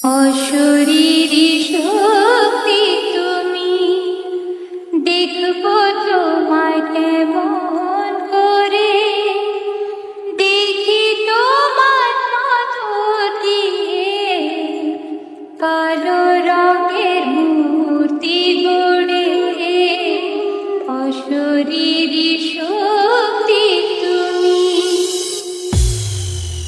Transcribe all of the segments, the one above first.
অশরীরী শক্তি তুমি, দেখবো তোমায় কেমন করে, দেখি তোমার পাথর দিয়ে কালো রঙের মূর্তি গড়ে। অশরীরী শক্তি তুমি।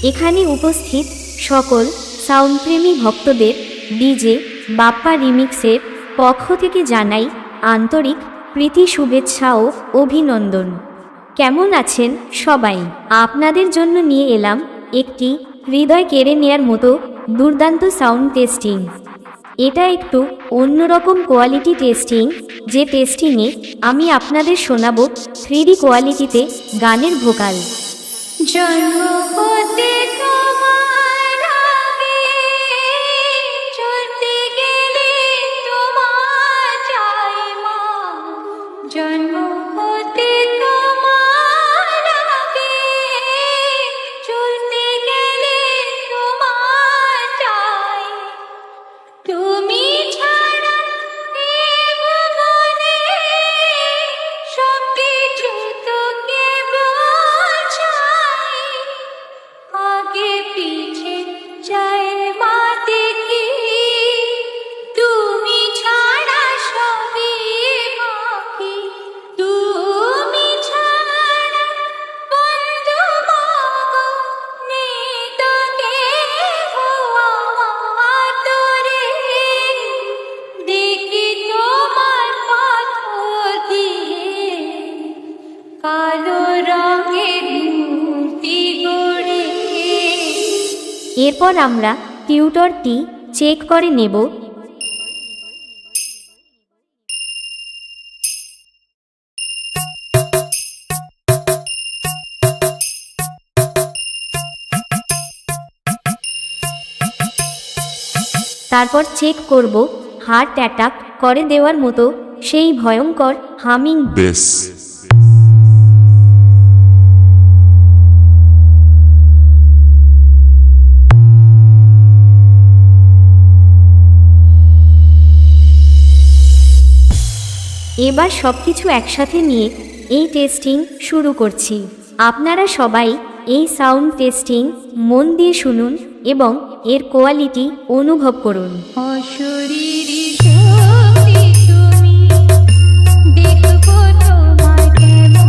এখানে উপস্থিত সকল সাউন্ডপ্রেমী ভক্তদের ডিজে বাপ্পা রিমিক্সের পক্ষ থেকে জানাই আন্তরিক প্রীতি, শুভেচ্ছা ও অভিনন্দন। কেমন আছেন সবাই? আপনাদের জন্য নিয়ে এলাম একটি হৃদয় কেড়ে নেয়ার মতো দুর্দান্ত সাউন্ড টেস্টিং। এটা একটু অন্যরকম কোয়ালিটি টেস্টিং, যে টেস্টিংয়ে আমি আপনাদের শোনাবো 3D কোয়ালিটিতে গানের ভোকাল। জন্ম হতে তোমার আগে, চলতে গেলে তোমার চাই মা। জন্ম হতে তোমার আগে, চলতে গেলে তোমার চাই। তুমি ছাড়া এ ভুবনে সবকিছু তোকে বোঝাই। আগে পিছে চাই মা দেখি, তুমি ছাড়া সবই বাকি। তুমি ছাড়া বন্ধু মাগো, নেই তো কেহ আমার তোরে। দেখি তোমার পাথর দিয়ে কালো রঙের মূর্তি গড়ে। এরপর আমরা টিউটরটি চেক করে নেব। তারপর চেক করব হার্ট অ্যাটাক করে দেওয়ার মতো সেই ভয়ঙ্কর হামিং বেস। এবার সবকিছু একসাথে নিয়ে এই টেস্টিং শুরু করছি। আপনারা সবাই এই সাউন্ড টেস্টিং মন দিয়ে শুনুন এবং এর কোয়ালিটি অনুভব করুন। অশরীরী শক্তি তুমি, দেখবো তোমায় কেমন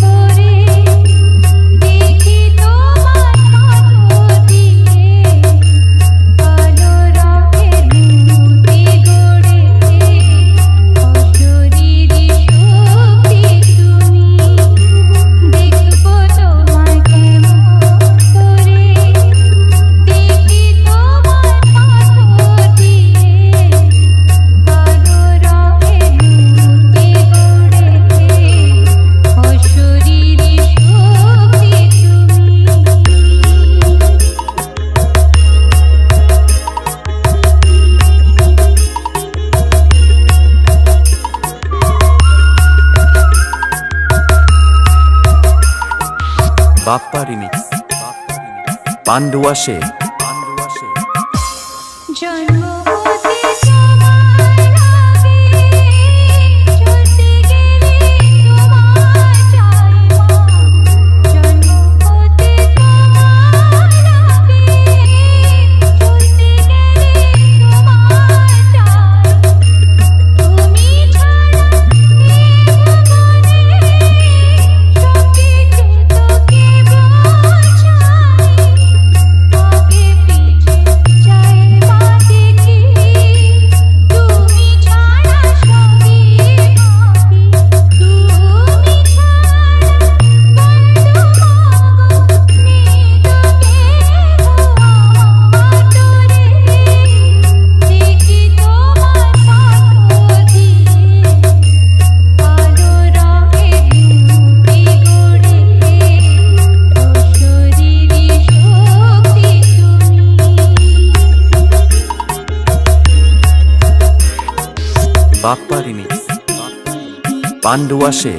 করে, দেখি তোমার পাথর দিয়ে কালো রঙের মূর্তি গড়ে। অশরীরী শক্তি তুমি, দেখবো তোমায় কেমন করে, দেখি তোমার পাথর দিয়ে কালো রঙের মূর্তি গড়ে। অশরীরী শক্তি তুমি। বাপ্পা রিমিক্স, পান্ডুয়া সে। জন্ম হতে তোমার আগে, চলতে গেলে তোমার চাই মা। জন্ম হতে তোমার আগে, চলতে গেলে তোমার চাই। তুমি ছাড়া এ ভুবনে সবকিছু তোকে বোঝাই। আগে পিছে চাই মা দেখি, তুমি ছাড়া সবই বাকি। তুমি ছাড়া বন্ধু মাগো, নেই তো কেহ আমার তোরে। দেখি তোমার পাথর দিয়ে কালো রঙের মূর্তি গড়ে। অশরীরী শক্তি তুমি। বাপ্পা রিমিক্স, পান্ডুয়া সে।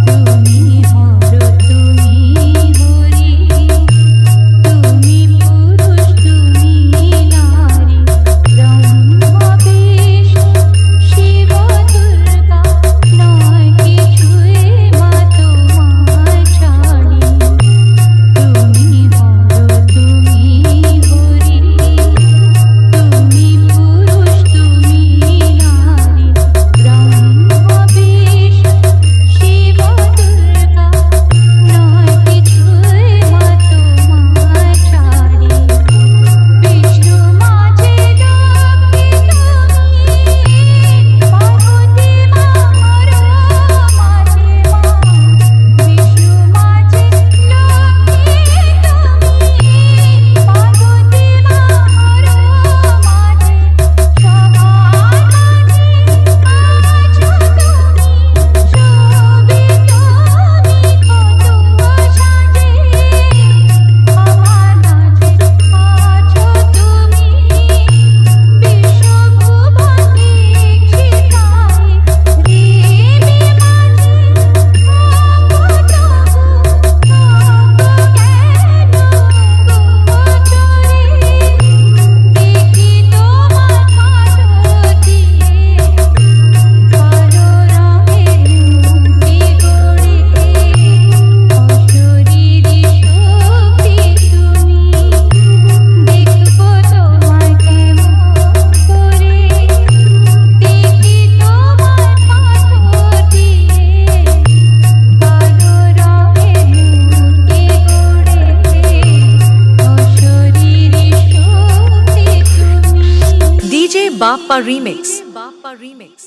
তুমি হর তুমি হরি, তুমি পুরুষ তুমি Bappa Remix.